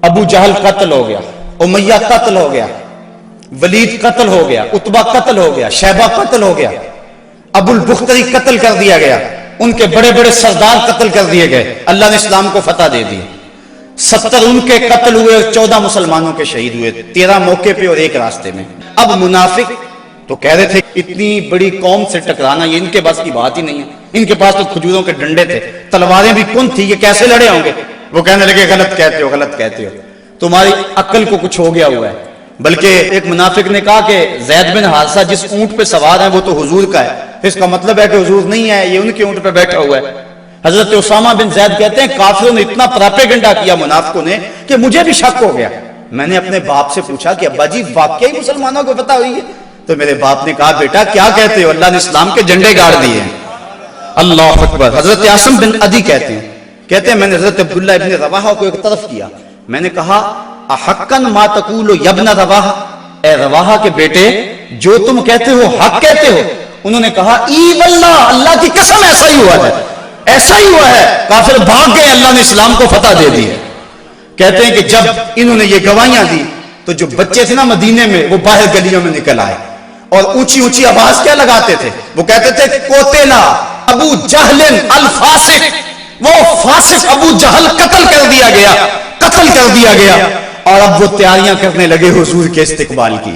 ابو جہل قتل ہو گیا، امیہ قتل ہو گیا، ولید قتل ہو گیا، عتبہ قتل ہو گیا، شیبہ قتل ہو گیا، ابو البختری قتل کر دیا گیا، ان کے بڑے بڑے سردار قتل کر دیے گئے۔ اللہ نے اسلام کو فتح دے دی۔ 70 ان کے قتل ہوئے اور 14 مسلمانوں کے شہید ہوئے، 13 موقع پہ اور 1 راستے میں۔ اب منافق تو کہہ رہے تھے اتنی بڑی قوم سے ٹکرانا یہ ان کے بس کی بات ہی نہیں ہے، ان کے پاس تو کھجوروں کے ڈنڈے تھے، تلواریں بھی کن تھی، یہ کیسے لڑے ہوں گے؟ وہ کہنے لگے غلط کہتے ہو، غلط کہتے ہو، تمہاری عقل کو کچھ ہو گیا ہوا ہے۔ بلکہ ایک منافق نے کہا کہ زید بن حارثہ جس اونٹ پہ سوار ہیں وہ تو حضور کا ہے، اس کا مطلب ہے کہ حضور نہیں ہے، یہ ان کے اونٹ پہ بیٹھا ہوا ہے۔ حضرت اسامہ بن زید کہتے ہیں کافروں نے اتنا پراپیگنڈا کیا منافقوں نے کہ مجھے بھی شک ہو گیا۔ میں نے اپنے باپ سے پوچھا کہ ابا جی واقعی مسلمانوں کو پتہ ہوئی ہے؟ تو میرے باپ نے کہا بیٹا کیا کہتے ہو، اللہ نے اسلام کے جھنڈے گاڑ دیے ہیں۔ اللہ اکبر۔ حضرت عاصم بن عدی کہتے ہیں میں نے حضرت عبداللہ ابن رواحہ کو ایک طرف کیا، میں نے کہا احقن ما تقول یا ابن رواحہ، اے رواحہ کے بیٹے جو تم کہتے ہو حق کہتے ہو؟ انہوں نے کہا ای واللہ، اللہ کی قسم ایسا ہی ہوا ہے، ایسا ہی ہوا ہے۔ کافر بھاگ گئے، اللہ نے اسلام کو فتح دے دی۔ کہتے ہیں کہ جب انہوں نے یہ گواہیاں دی تو جو بچے تھے نا مدینے میں وہ باہر گلیوں میں نکل آئے اور اونچی اونچی آواز کیا لگاتے تھے؟ وہ کہتے تھے قتل ابو جہل الفاسق، وہ فاسق ابو جہل قتل کر دیا گیا، قتل کر دیا گیا۔ اور اب وہ تیاریاں کرنے لگے حضور کے استقبال کی۔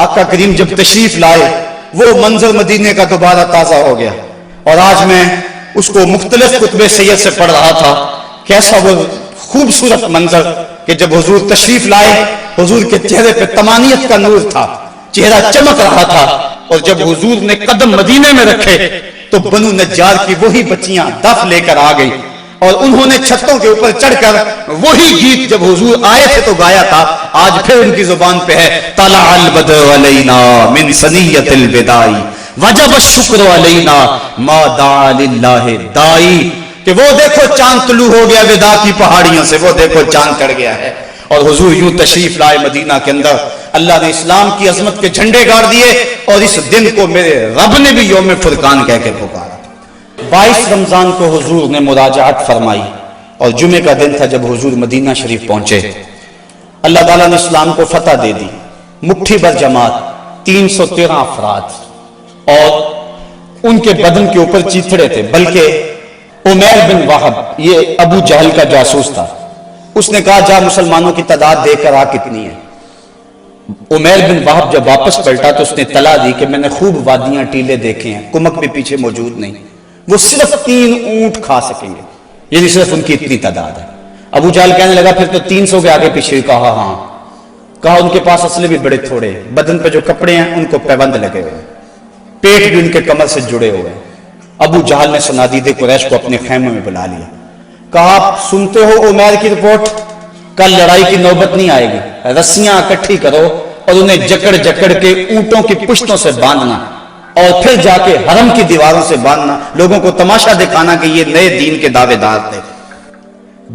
آقا کریم جب تشریف لائے وہ منظر مدینے کا دوبارہ تازہ ہو گیا، اور آج میں اس کو مختلف کتب سید سے پڑھ رہا تھا۔ کیسا وہ خوبصورت منظر کہ جب حضور تشریف لائے، حضور کے چہرے پہ طمانیت کا نور تھا، چہرہ چمک رہا تھا، اور جب حضور نے قدم مدینے میں رکھے تو بنو نجار کی وہی بچیاں دف لے کر آ گئی، اور انہوں نے چھتوں کے اوپر چڑھ کر وہی گیت جب حضور آئے تھے تو گایا تھا، آج پھر ان کی زبان پہ ہے طلع البدر علینا من ثنیۃ الوداع وجب الشکر علینا ما دعا للہ دائی، کہ وہ دیکھو چاند طلوع ہو گیا وداع کی پہاڑیوں سے، وہ دیکھو چاند چڑھ گیا ہے۔ اور حضور یوں تشریف لائے مدینہ کے اندر، اللہ نے اسلام کی عظمت کے جھنڈے گاڑ دیے، اور اس دن کو میرے رب نے بھی یوم فرقان کہہ کے پکارا۔ 22 رمضان کو حضور نے مراجعت فرمائی، اور جمعے کا دن تھا جب حضور مدینہ شریف پہنچے۔ اللہ تعالیٰ نے اسلام کو فتح دے دی، مٹھی بھر جماعت، 313 افراد، اور ان کے بدن کے اوپر چیتھڑے تھے، بلکہ عمیر بن وہب یہ ابو جہل کا جاسوس تھا، اس نے کہا جا مسلمانوں کی تعداد دیکھ کر آ کتنی ہے۔ عمیر بن وہب جب واپس پلٹا تو اس نے اطلاع دی کہ میں نے خوب وادیاں ٹیلے دیکھے ہیں، کمک بھی پیچھے موجود نہیں، وہ صرف 3 اونٹ کھا سکیں گے، یعنی صرف ان کی اتنی تعداد ہے۔ ابو جہل کہنے لگا پھر تو 300 کے آگے پیچھے۔ کہا ہاں، کہا ان کے پاس اسلحے بھی بڑے تھوڑے، بدن پہ جو کپڑے ہیں ان کو پیبند لگے ہوئے، پیٹ بھی ان کے کمر سے جڑے ہوئے ہیں۔ ابو جہل نے صنادید قریش کو اپنے خیمے میں بلا لیا، کہا آپ سنتے ہو عمیر کی رپورٹ، کل لڑائی کی نوبت نہیں آئے گی، رسیاں اکٹھی کرو اور انہیں جکڑ جکڑ کے اونٹوں کی پشتوں سے باندھنا، اور پھر جا کے حرم کی دیواروں سے باندھنا، لوگوں کو تماشا دکھانا کہ یہ نئے دین کے دعوے دار تھے۔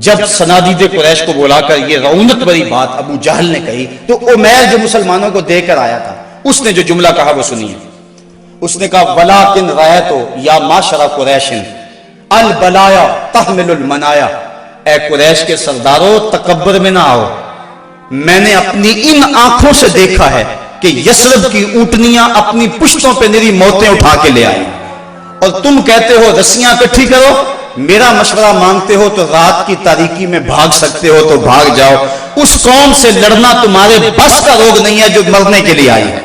جب صنادید قریش کو بلا کر یہ رعونت بری بات ابو جہل نے کہی تو عمیر جو مسلمانوں کو دے کر آیا تھا اس نے جو جملہ کہا وہ سنیے۔ اس نے کہا وَلَٰكِنْ رَأَيْتُ يَا مَعْشَرَ قُرَيْشٍ الْبَلَايَا تَحْمِلُ الْمَنَايَا، اے قریش کے سردارو تکبر میں نہ آؤ، میں نے اپنی ان آنکھوں سے دیکھا ہے کہ یثرب کی اونٹنیاں اپنی پشتوں پہ میری موتیں اٹھا کے لے آئی، اور تم کہتے ہو رسیاں اکٹھی کرو، میرا مشورہ مانگتے ہو تو رات کی تاریکی میں بھاگ سکتے ہو تو بھاگ جاؤ، اس قوم سے لڑنا تمہارے بس کا روگ نہیں ہے جو مرنے کے لیے آئی ہے،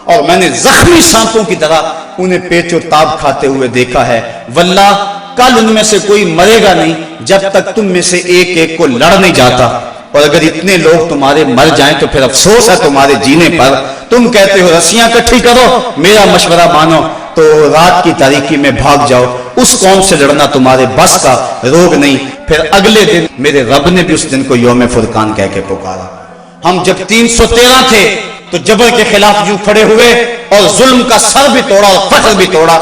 اور میں نے زخمی سانپوں کی طرح انہیں پیچ و تاب کھاتے ہوئے دیکھا ہے، واللہ کل ان میں سے کوئی مرے گا نہیں جب تک تم میں سے ایک ایک کو لڑ نہیں جاتا، اور اگر اتنے لوگ تمہارے مر جائیں تو پھر افسوس ہے تمہارے جینے پر۔ تم کہتے ہو رسیاں اکٹھی کرو، میرا مشورہ مانو تو رات کی تاریکی میں بھاگ جاؤ، اس قوم سے لڑنا تمہارے بس کا روگ نہیں۔ پھر اگلے دن میرے رب نے بھی اس دن کو یوم فرقان کہہ کے پکارا۔ ہم جب 313 تھے تو جبر کے خلاف یوں کھڑے ہوئے اور ظلم کا سر بھی توڑا اور فخر بھی توڑا۔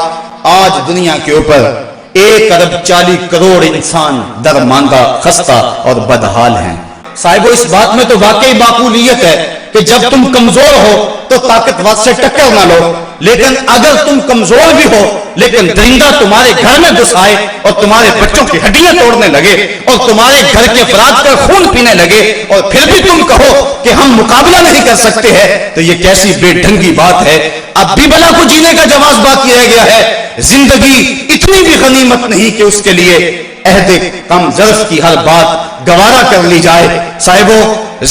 آج دنیا کے اوپر 1,40,00,000,000 انسان درماندہ، خستہ اور بدحال ہیں۔ صاحبو اس بات میں تو واقعی معقولیت ہے کہ جب تم کمزور ہو تو طاقتور سے ٹکر نہ لو، لیکن اگر تم کمزور بھی ہو لیکن درندہ تمہارے گھر میں گھس آئے اور تمہارے بچوں کی ہڈیاں توڑنے لگے اور تمہارے گھر کے افراد کا خون پینے لگے اور پھر بھی تم کہو کہ ہم مقابلہ نہیں کر سکتے ہیں تو یہ کیسی بے ڈھنگی بات ہے۔ اب بھی بلا کو جینے کا جواز باقی رہ گیا ہے۔ زندگی اتنی بھی غنیمت نہیں کہ اس کے لیے عہد کم ظرف کی ہر بات گوارا کر لی جائے۔ صاحبو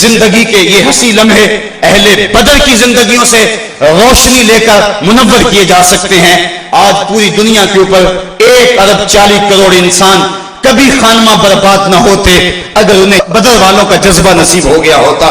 زندگی کے یہ حسین لمحے اہل بدر کی زندگیوں سے روشنی لے کر منور کیے جا سکتے ہیں۔ آج پوری دنیا کے اوپر 1,40,00,000,000 انسان کبھی خانمہ برباد نہ ہوتے اگر انہیں بدر والوں کا جذبہ نصیب ہو گیا ہوتا۔